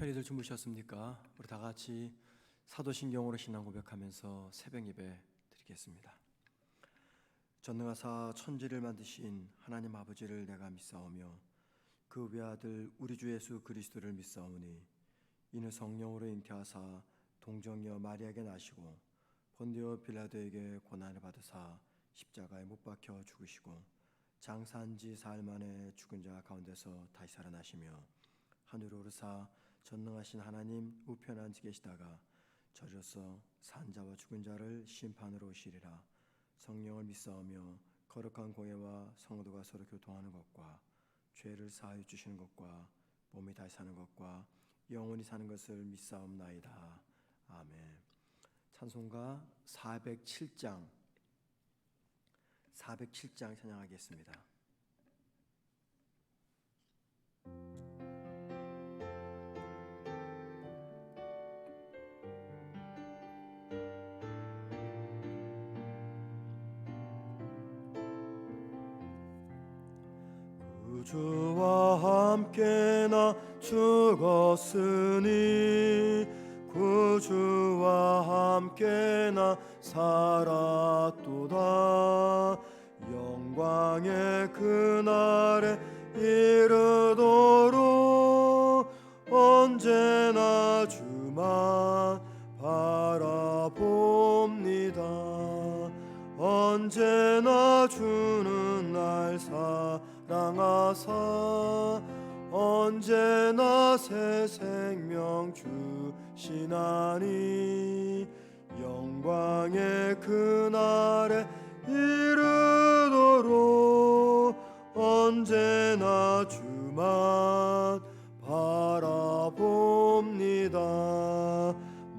편히들 주무셨습니까? 우리 다 같이 사도신경으로 신앙 고백하면서 새벽 예배 드리겠습니다. 전능하사 천지를 만드신 하나님 아버지를 내가 믿사오며 그 외아들 우리 주 예수 그리스도를 믿사오니 이는 성령으로 잉태하사 동정녀 마리아에게 나시고 본디오 빌라도에게 고난을 받으사 십자가에 못 박혀 죽으시고 장사한 지 사흘 만에 죽은 자 가운데서 다시 살아나시며 하늘로 오르사 전능하신 하나님 우편에 앉아 계시다가 저로서 산 자와 죽은 자를 심판으로 오시리라. 성령을 믿사오며 거룩한 공예와 성도가 서로 교통하는 것과 죄를 사하여 주시는 것과 몸이 다시 사는 것과 영원히 사는 것을 믿사옵나이다. 아멘. 찬송가 407장 찬양하겠습니다. 구주와 함께 나 죽었으니 구주와 함께 나 살았도다. 영광의 그날에 이르도록 언제나 주만 바라봅니다. 언제나 주는 날 사랑하사 언제나 새 생명 주시나니 영광의 그날에 이르도록 언제나 주만 바라봅니다.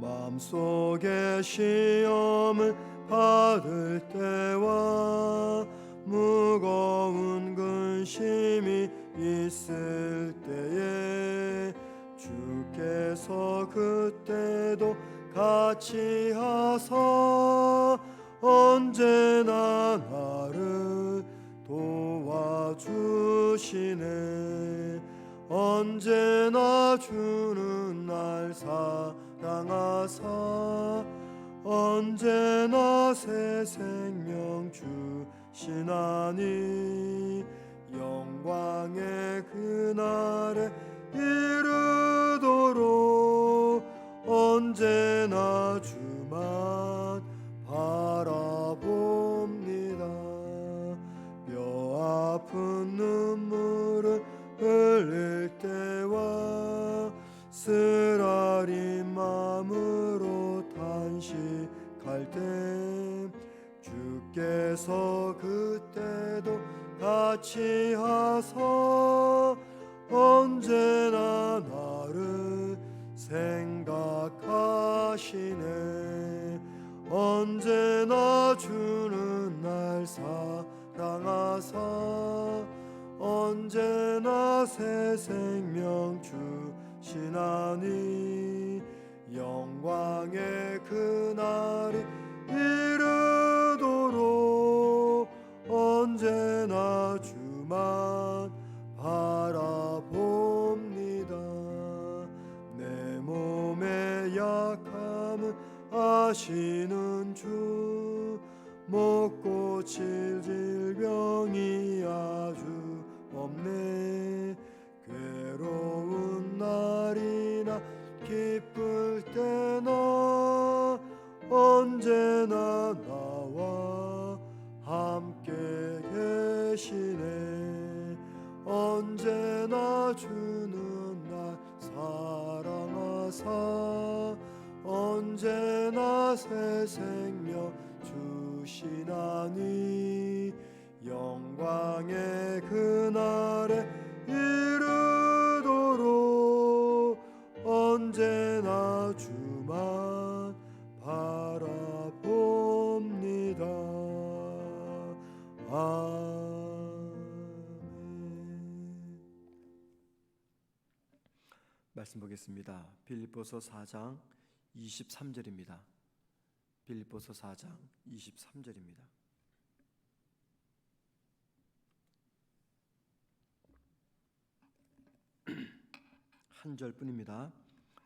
마음속에 시험을 받을 때와 무거운 근심이 있을 때에 주께서 그때도 같이 하사 언제나 나를 도와주시네. 언제나 주는 날 사랑하사 언제나 새 생명 주시나니 영광의 그날에 이르도록 언제나 주만 바라봅니다. 뼈 아픈 눈물을 흘릴 때와 쓰라린 마음으로 단식할 때 주께서 그때도 같이 하사 언제나 나를 생각하시네. 언제나 주는 날 사랑하사 언제나 새 생명 주시나니 영광의 그날이 이르도록 언제나 주만 바라봅니다. 내 몸의 약함을 아시는 주 못 고칠 질병이 아주 없네. 괴로운 날이나 기쁠 때나 언제나 나와 함께 계시네. 언제나 주는 날 사랑하사 언제나 새 생명 주시나니 영광의 그날에 이르도록 언제나 주만 바라봅니다. 아멘. 말씀 보겠습니다. 빌립보서 4장 23절입니다. 빌립보서 4장 23절입니다. 한 절뿐입니다.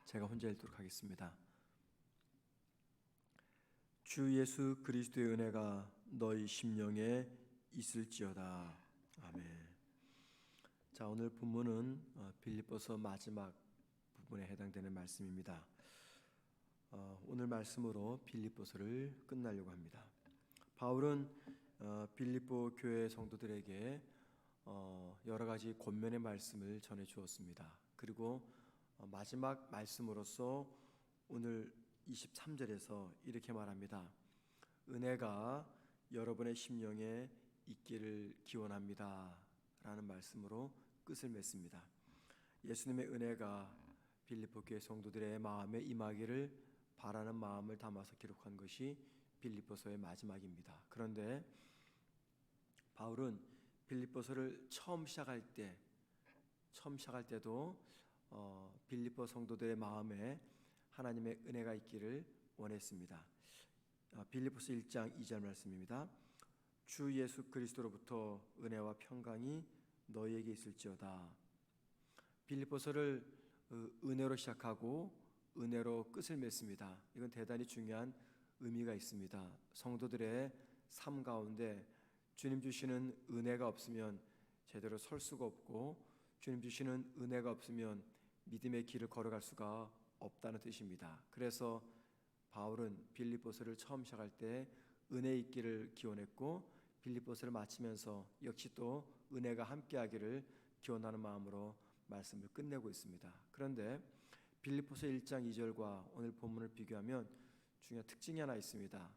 제가 혼자 읽도록 하겠습니다. 주 예수 그리스도의 은혜가 너희 심령에 있을지어다. 아멘. 자, 오늘 본문은 빌립보서 마지막 부분에 해당되는 말씀입니다. 오늘 말씀으로 빌립보서를 끝내려고 합니다. 바울은 빌립보 교회 성도들에게 여러 가지 권면의 말씀을 전해 주었습니다. 그리고 마지막 말씀으로서 오늘 23절에서 이렇게 말합니다. 은혜가 여러분의 심령에 있기를 기원합니다 라는 말씀으로 끝을 맺습니다. 예수님의 은혜가 빌립보 교회 성도들의 마음에 임하기를 바라는 마음을 담아서 기록한 것이 빌립보서의 마지막입니다. 그런데 바울은 빌립보서를 처음 시작할 때도 빌립보 성도들의 마음에 하나님의 은혜가 있기를 원했습니다. 빌립보서 1장 2절 말씀입니다. 주 예수 그리스도로부터 은혜와 평강이 너희에게 있을지어다. 빌립보서를 은혜로 시작하고 은혜로 끝을 맺습니다. 이건 대단히 중요한 의미가 있습니다. 성도들의 삶 가운데 주님 주시는 은혜가 없으면 제대로 설 수가 없고, 주님 주시는 은혜가 없으면 믿음의 길을 걸어갈 수가 없다는 뜻입니다. 그래서 바울은 빌립보서를 처음 시작할 때 은혜 있기를 기원했고, 빌립보서를 마치면서 역시 또 은혜가 함께하기를 기원하는 마음으로 말씀을 끝내고 있습니다. 그런데 빌립보서 1장 2절과 오늘 본문을 비교하면 중요한 특징이 하나 있습니다.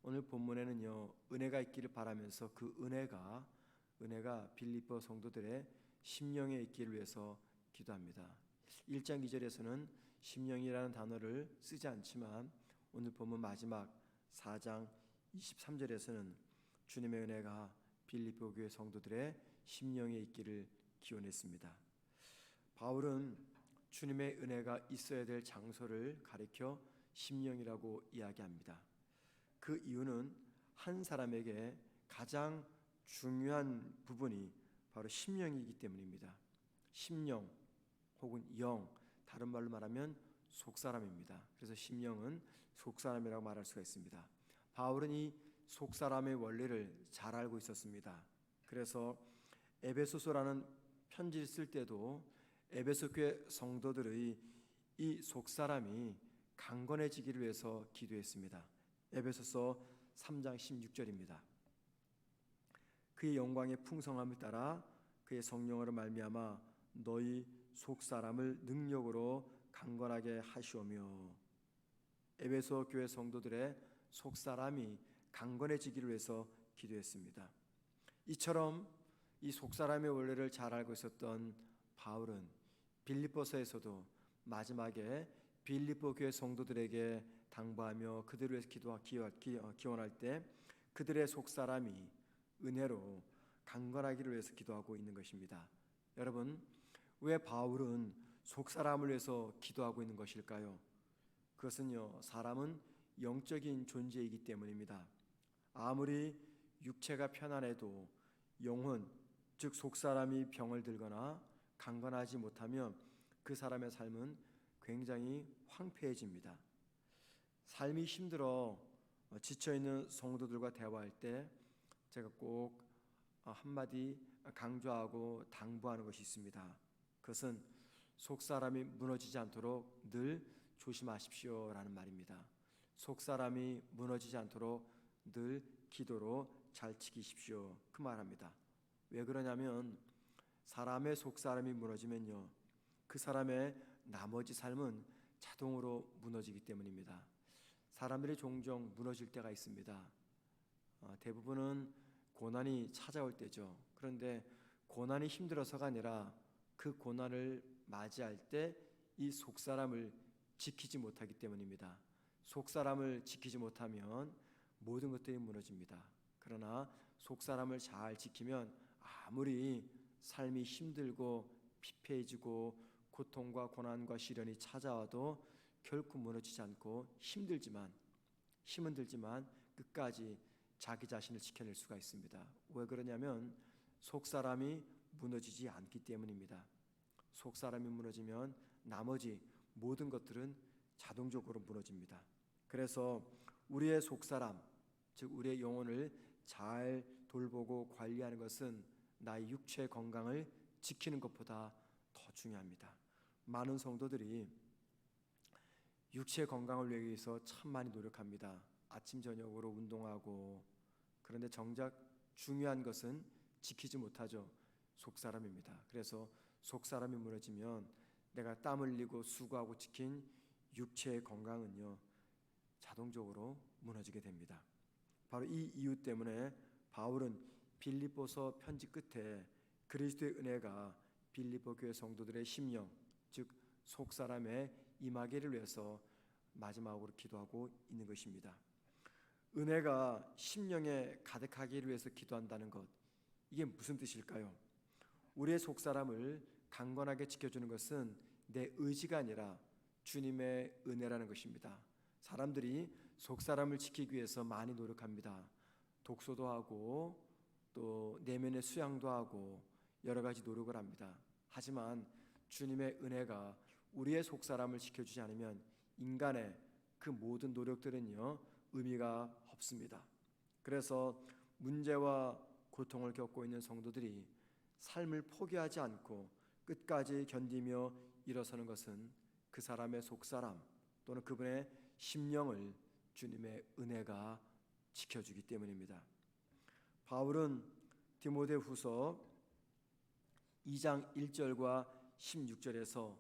오늘 본문에는요, 은혜가 있기를 바라면서 그 은혜가 빌립보 성도들의 심령에 있기를 위해서 기도합니다. 1장 2절에서는 심령이라는 단어를 쓰지 않지만 오늘 본문 마지막 4장 23절에서는 주님의 은혜가 빌립보 교회 성도들의 심령에 있기를 기원했습니다. 바울은 주님의 은혜가 있어야 될 장소를 가리켜 심령이라고 이야기합니다. 그 이유는 한 사람에게 가장 중요한 부분이 바로 심령이기 때문입니다. 심령 혹은 영, 다른 말로 말하면 속사람입니다. 그래서 심령은 속사람이라고 말할 수가 있습니다. 바울은 이 속사람의 원리를 잘 알고 있었습니다. 그래서 에베소서라는 편지를 쓸 때도 에베소 교회 성도들의 이 속사람이 강건해지기를 위해서 기도했습니다. 에베소서 3장 16절입니다. 그의 영광의 풍성함을 따라 그의 성령으로 말미암아 너희 속사람을 능력으로 강건하게 하시오며. 에베소 교회 성도들의 속사람이 강건해지기를 위해서 기도했습니다. 이처럼 이 속사람의 원리를 잘 알고 있었던 바울은 빌립보서에서도 마지막에 빌립보 교회 성도들에게 당부하며 그들을 위해서 기원할 때 그들의 속사람이 은혜로 강건하기를 위해서 기도하고 있는 것입니다. 여러분, 왜 바울은 속사람을 위해서 기도하고 있는 것일까요? 그것은요, 사람은 영적인 존재이기 때문입니다. 아무리 육체가 편안해도 영혼, 즉 속사람이 병을 들거나 강건하지 못하면 그 사람의 삶은 굉장히 황폐해집니다. 삶이 힘들어 지쳐있는 성도들과 대화할 때 제가 꼭 한마디 강조하고 당부하는 것이 있습니다. 그것은 속사람이 무너지지 않도록 늘 조심하십시오 라는 말입니다. 속사람이 무너지지 않도록 늘 기도로 잘 지키십시오, 그 말합니다. 왜 그러냐면 사람의 속사람이 무너지면요, 그 사람의 나머지 삶은 자동으로 무너지기 때문입니다. 사람들이 종종 무너질 때가 있습니다. 대부분은 고난이 찾아올 때죠. 그런데 고난이 힘들어서가 아니라 그 고난을 맞이할 때 이 속사람을 지키지 못하기 때문입니다. 속사람을 지키지 못하면 모든 것들이 무너집니다. 그러나 속사람을 잘 지키면 아무리 삶이 힘들고 피폐해지고 고통과 고난과 시련이 찾아와도 결코 무너지지 않고 힘은 들지만 끝까지 자기 자신을 지켜낼 수가 있습니다. 왜 그러냐면 속사람이 무너지지 않기 때문입니다. 속사람이 무너지면 나머지 모든 것들은 자동적으로 무너집니다. 그래서 우리의 속사람, 즉 우리의 영혼을 잘 돌보고 관리하는 것은 나의 육체 건강을 지키는 것보다 더 중요합니다. 많은 성도들이 육체 건강을 위해서 참 많이 노력합니다. 아침 저녁으로 운동하고, 그런데 정작 중요한 것은 지키지 못하죠. 속사람입니다. 그래서 속사람이 무너지면 내가 땀 흘리고 수고하고 지킨 육체의 건강은요, 자동적으로 무너지게 됩니다. 바로 이 이유 때문에 바울은 빌립보서 편지 끝에 그리스도의 은혜가 빌립보 교회 성도들의 심령, 즉 속사람에 임하기를 위해서 마지막으로 기도하고 있는 것입니다. 은혜가 심령에 가득하기를 위해서 기도한다는 것, 이게 무슨 뜻일까요? 우리의 속사람을 강건하게 지켜주는 것은 내 의지가 아니라 주님의 은혜라는 것입니다. 사람들이 속사람을 지키기 위해서 많이 노력합니다. 독서도 하고 또 내면의 수양도 하고 여러 가지 노력을 합니다. 하지만 주님의 은혜가 우리의 속사람을 지켜주지 않으면 인간의 그 모든 노력들은요, 의미가 없습니다. 그래서 문제와 고통을 겪고 있는 성도들이 삶을 포기하지 않고 끝까지 견디며 일어서는 것은 그 사람의 속사람 또는 그분의 심령을 주님의 은혜가 지켜주기 때문입니다. 바울은 디모데후서 2장 1절과 16절에서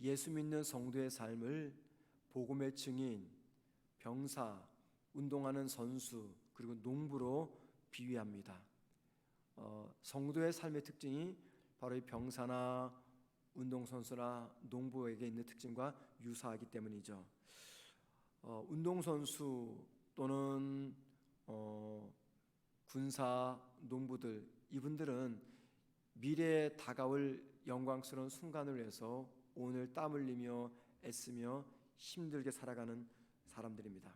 예수 믿는 성도의 삶을 복음의 증인, 병사, 운동하는 선수, 그리고 농부로 비유합니다. 성도의 삶의 특징이 바로 이 병사나 운동선수나 농부에게 있는 특징과 유사하기 때문이죠. 운동선수 또는 군사, 농부들, 이분들은 미래에 다가올 영광스러운 순간을 위해서 오늘 땀 흘리며 애쓰며 힘들게 살아가는 사람들입니다.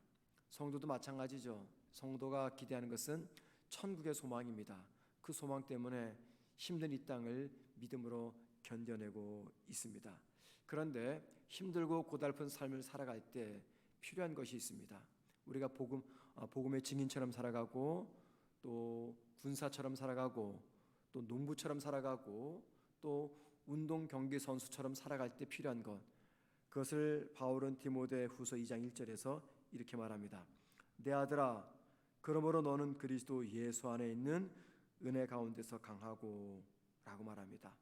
성도도 마찬가지죠. 성도가 기대하는 것은 천국의 소망입니다. 그 소망 때문에 힘든 이 땅을 믿음으로 견뎌내고 있습니다. 그런데 힘들고 고달픈 삶을 살아갈 때 필요한 것이 있습니다. 우리가 복음의 증인처럼 살아가고 또 군사처럼 살아가고 또 농부처럼 살아가고 또 운동 경기 선수처럼 살아갈 때 필요한 것, 그것을 바울은 디모데후서 2장 1절에서 이렇게 말합니다. 내 아들아, 그러므로 너는 그리스도 예수 안에 있는 은혜 가운데서 강하고 라고 말합니다.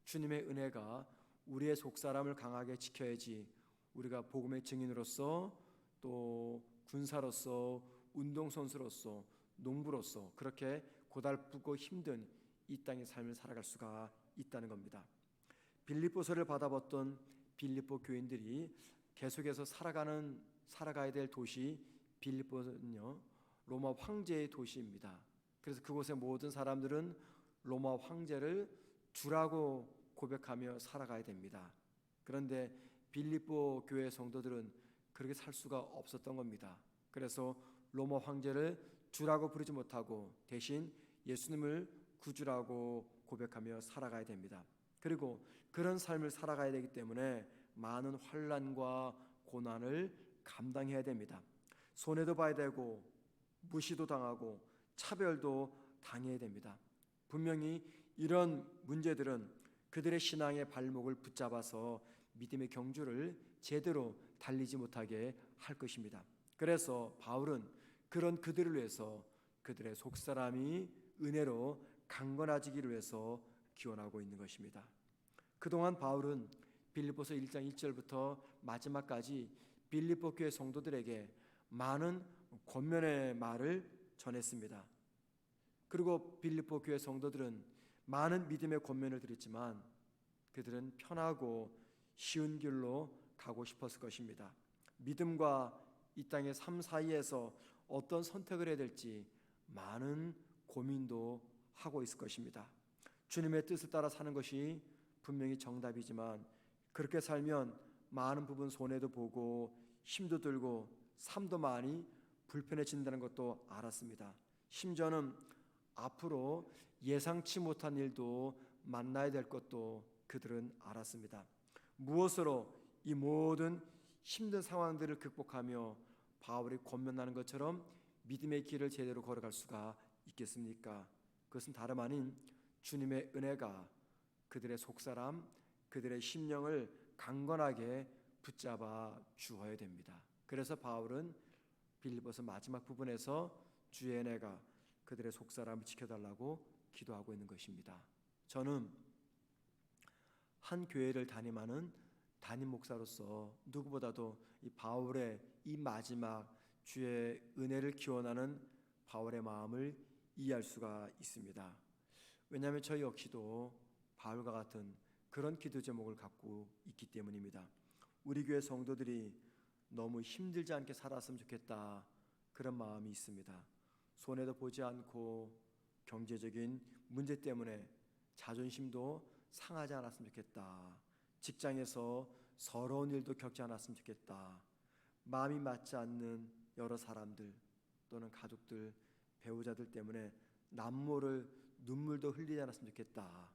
주님의 은혜가 우리의 속사람을 강하게 지켜야지 우리가 복음의 증인으로서 또 군사로서 운동선수로서 농부로서 그렇게 고달프고 힘든 이 땅의 삶을 살아갈 수가 있다는 겁니다. 빌립보서를 받아봤던 빌립보 교인들이 계속해서 살아가야 될 도시 빌립보는요, 로마 황제의 도시입니다. 그래서 그곳의 모든 사람들은 로마 황제를 주라고 고백하며 살아가야 됩니다. 그런데 빌립보 교회 성도들은 그렇게 살 수가 없었던 겁니다. 그래서 로마 황제를 주라고 부르지 못하고 대신 예수님을 구주라고 고백하며 살아가야 됩니다. 그리고 그런 삶을 살아가야 되기 때문에 많은 환난과 고난을 감당해야 됩니다. 손해도 봐야 되고 무시도 당하고 차별도 당해야 됩니다. 분명히 이런 문제들은 그들의 신앙의 발목을 붙잡아서 믿음의 경주를 제대로 달리지 못하게 할 것입니다. 그래서 바울은 그런 그들을 위해서 그들의 속사람이 은혜로 강건해지기를 위해서 기원하고 있는 것입니다. 그동안 바울은 빌립보서 1장 1절부터 마지막까지 빌립보 교회 성도들에게 많은 권면의 말을 전했습니다. 그리고 빌립보 교회 성도들은 많은 믿음의 권면을 들었지만 그들은 편하고 쉬운 길로 가고 싶었을 것입니다. 믿음과 이 땅의 삶 사이에서 어떤 선택을 해야 될지 많은 고민도 하고 있을 것입니다. 주님의 뜻을 따라 사는 것이 분명히 정답이지만 그렇게 살면 많은 부분 손해도 보고 힘도 들고 삶도 많이 불편해진다는 것도 알았습니다. 심지어는 앞으로 예상치 못한 일도 만나야 될 것도 그들은 알았습니다. 무엇으로 이 모든 힘든 상황들을 극복하며 바울이 권면하는 것처럼 믿음의 길을 제대로 걸어갈 수가 있겠습니까? 그것은 다름 아닌 주님의 은혜가 그들의 속사람, 그들의 심령을 강건하게 붙잡아 주어야 됩니다. 그래서 바울은 빌립보서 마지막 부분에서 주의 은혜가 그들의 속사람을 지켜달라고 기도하고 있는 것입니다. 저는 한 교회를 담임하는 담임 목사로서 누구보다도 이 바울의 이 마지막 주의 은혜를 기원하는 바울의 마음을 이해할 수가 있습니다. 왜냐하면 저 역시도 바울과 같은 그런 기도 제목을 갖고 있기 때문입니다. 우리 교회 성도들이 너무 힘들지 않게 살았으면 좋겠다, 그런 마음이 있습니다. 손해도 보지 않고 경제적인 문제 때문에 자존심도 상하지 않았으면 좋겠다, 직장에서 서러운 일도 겪지 않았으면 좋겠다, 마음이 맞지 않는 여러 사람들 또는 가족들, 배우자들 때문에 남모를 눈물도 흘리지 않았으면 좋겠다,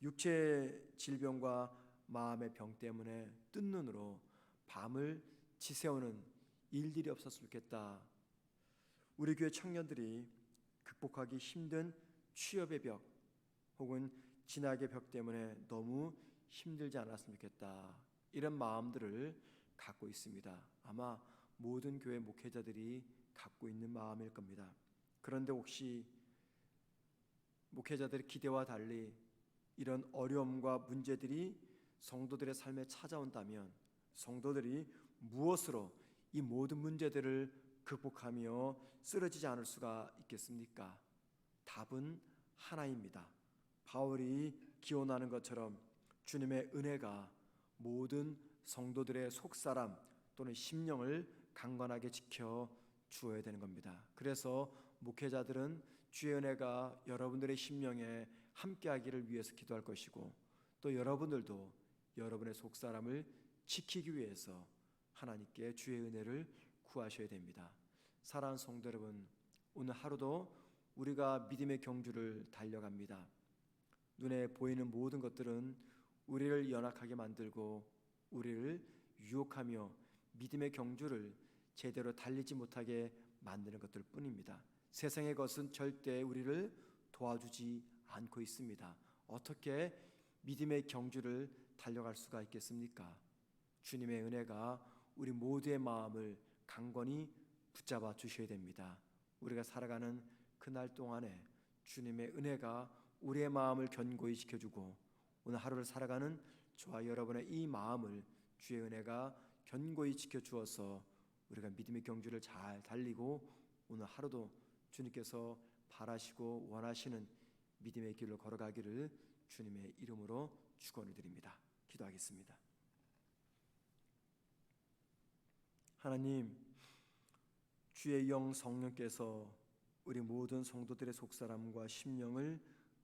육체의 질병과 마음의 병 때문에 뜬 눈으로 밤을 지새우는 일들이 없었으면 좋겠다. 우리 교회 청년들이 극복하기 힘든 취업의 벽 혹은 진학의 벽 때문에 너무 힘들지 않았으면 좋겠다, 이런 마음들을 갖고 있습니다. 아마 모든 교회 목회자들이 갖고 있는 마음일 겁니다. 그런데 혹시 목회자들의 기대와 달리 이런 어려움과 문제들이 성도들의 삶에 찾아온다면 성도들이 무엇으로 이 모든 문제들을 극복하며 쓰러지지 않을 수가 있겠습니까? 답은 하나입니다. 바울이 기원하는 것처럼 주님의 은혜가 모든 성도들의 속사람 또는 심령을 강건하게 지켜 주어야 되는 겁니다. 그래서 목회자들은 주의 은혜가 여러분들의 심령에 함께하기를 위해서 기도할 것이고, 또 여러분들도 여러분의 속사람을 지키기 위해서 하나님께 주의 은혜를 구하셔야 됩니다. 사랑하는 성도 여러분, 오늘 하루도 우리가 믿음의 경주를 달려갑니다. 눈에 보이는 모든 것들은 우리를 연약하게 만들고 우리를 유혹하며 믿음의 경주를 제대로 달리지 못하게 만드는 것들 뿐입니다. 세상의 것은 절대 우리를 도와주지 않고 있습니다. 어떻게 믿음의 경주를 달려갈 수가 있겠습니까? 주님의 은혜가 우리 모두의 마음을 강건히 붙잡아 주셔야 됩니다. 우리가 살아가는 그날 동안에 주님의 은혜가 우리의 마음을 견고히 지켜주고, 오늘 하루를 살아가는 저와 여러분의 이 마음을 주의 은혜가 견고히 지켜주어서 우리가 믿음의 경주를 잘 달리고 오늘 하루도 주님께서 바라시고 원하시는 믿음의 길로 걸어가기를 주님의 이름으로 축원을 드립니다. 기도하겠습니다. 하나님, 주의 영 성령께서 우리 모든 성도들의 속사람과 심령을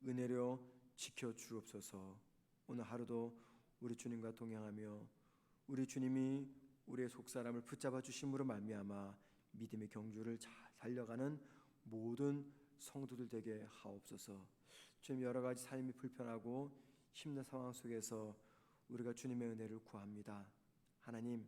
은혜로 지켜 주옵소서. 오늘 하루도 우리 주님과 동행하며 우리 주님이 우리의 속사람을 붙잡아 주심으로 말미암아 믿음의 경주를 잘 달려가는 모든 성도들 되게 하옵소서. 주님, 여러 가지 삶이 불편하고 힘든 상황 속에서 우리가 주님의 은혜를 구합니다. 하나님,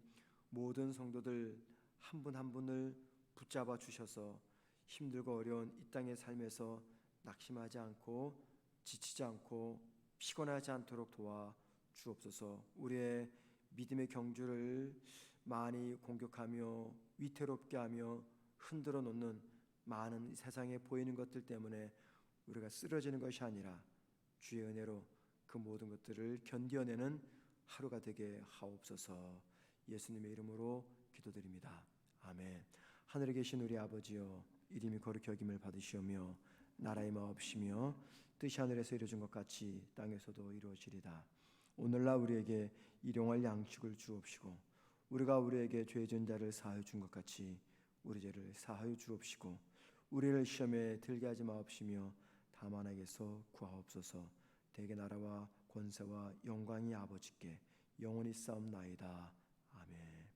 모든 성도들 한 분 한 분을 붙잡아 주셔서 힘들고 어려운 이 땅의 삶에서 낙심하지 않고 지치지 않고 피곤하지 않도록 도와 주옵소서. 우리의 믿음의 경주를 많이 공격하며 위태롭게 하며 흔들어 놓는 많은 세상에 보이는 것들 때문에 우리가 쓰러지는 것이 아니라 주의 은혜로 그 모든 것들을 견뎌내는 하루가 되게 하옵소서. 예수님의 이름으로 기도드립니다. 아멘. 하늘에 계신 우리 아버지여, 이름이 거룩히 여김을 받으시오며 나라의 마옵시며 뜻이 하늘에서 이루어진 것 같이 땅에서도 이루어지리다. 오늘날 우리에게 일용할 양식을 주옵시고, 우리가 우리에게 죄진 자를 사하여 준 것 같이 우리 죄를 사하여 주옵시고, 우리를 시험에 들게 하지 마옵시며 다만 악에서 구하옵소서. 대개 나라와 권세와 영광이 아버지께 영원히 싸움나이다. 아멘.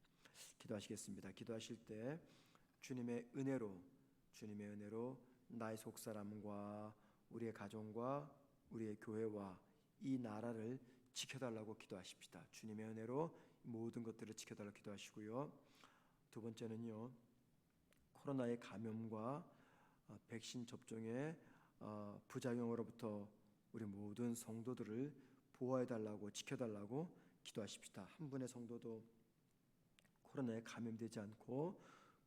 기도하시겠습니다. 기도하실 때 주님의 은혜로 나의 속사람과 우리의 가정과 우리의 교회와 이 나라를 지켜달라고 기도하십시다. 주님의 은혜로 모든 것들을 지켜달라고 기도하시고요. 두 번째는요, 코로나의 감염과 백신 접종의 부작용으로부터 우리 모든 성도들을 보호해달라고 지켜달라고 기도하십시다. 한 분의 성도도 코로나에 감염되지 않고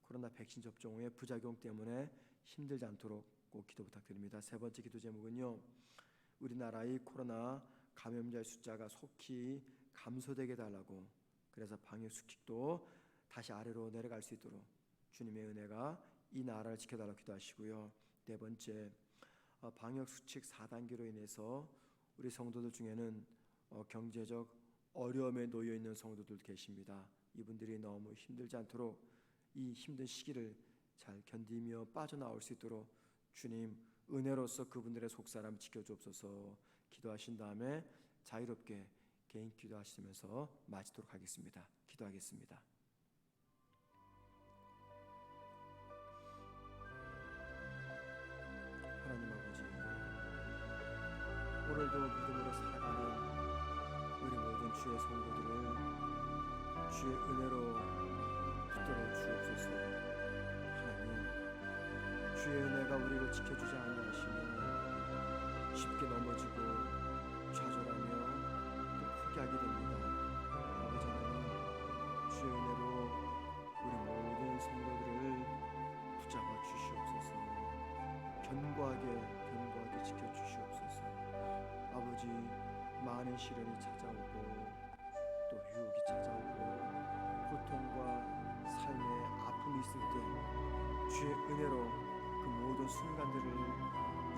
코로나 백신 접종 후의 부작용 때문에 힘들지 않도록 꼭 기도 부탁드립니다. 세 번째 기도 제목은요, 우리나라의 코로나 감염자의 숫자가 속히 감소되게 달라고, 그래서 방역 수칙도 다시 아래로 내려갈 수 있도록 주님의 은혜가 이 나라를 지켜달라고 기도하시고요. 네 번째, 방역 수칙 4단계로 인해서 우리 성도들 중에는 경제적 어려움에 놓여 있는 성도들 계십니다. 이분들이 너무 힘들지 않도록 이 힘든 시기를 잘 견디며 빠져나올 수 있도록 주님 은혜로서 그분들의 속사람 지켜주옵소서. 기도하신 다음에 자유롭게 개인 기도하시면서 마치도록 하겠습니다. 기도하겠습니다. 하나님 아버지, 오늘도 믿음으로 살아가는 우리 모든 주의 성도들을 주의 은혜로 붙들어 주옵소서. 하나님, 주의 은혜가 우리를 지켜주지 아니하시며 쉽게 넘어지고 좌절하며 또 포기하게 됩니다. 아버지 하나님, 주의 은혜로 우리 모든 성도들을 붙잡아 주시옵소서. 견고하게 지켜주시옵소서. 아버지, 많은 시련이 찾아오고 또 유혹이 찾아오고 고통과 삶의 아픔이 있을 때 주의 은혜로 그 모든 순간들을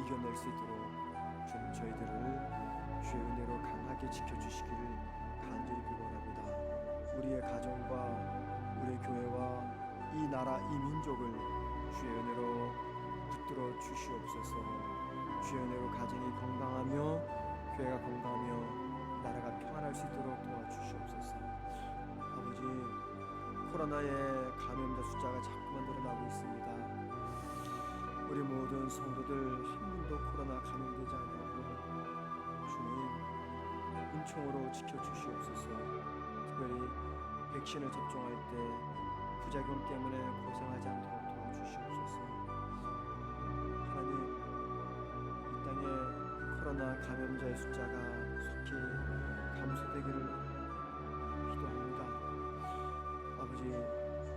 이겨낼 수 있도록 주님 저희들을 주의 은혜로 강하게 지켜주시기를 간절히 기원합니다. 우리의 가정과 우리의 교회와 이 나라 이 민족을 주의 은혜로 붙들어 주시옵소서. 주의 은혜로 가정이 건강하며 교회가 건강하며 나라가 평안할 수 있도록 도와주시옵소서. 아버지, 코로나의 감염자 숫자가 자꾸만 늘어나고 있습니다. 우리 모든 성도들 한 분도 코로나 감염되지 않고 주님 은총으로 지켜주시옵소서. 특별히 백신을 접종할 때 부작용 때문에 고생하지 않도록 도와주시옵소서. 하나님, 이 땅에 코로나 감염자의 숫자가 속히 감소되기를 기도합니다. 아버지,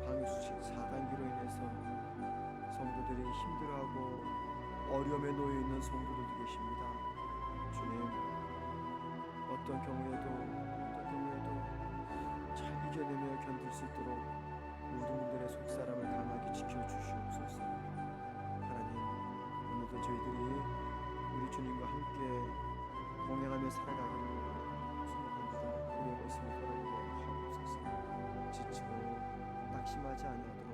방역수칙 4단계로 인해서 성도들이 힘들어하고 어려움에 놓여 있는 성도들도 계십니다. 주님, 어떤 경우에도 잘 이겨내며 견딜 수 있도록 모든 분들의 속사람을 강하게 지켜주시옵소서. 하나님, 오늘도 저희들이 우리 주님과 함께 동행하며 살아가기를 소망합니다. 우리의 모습을 돌아보게 하옵소서. 지치고 낙심하지 아니하도록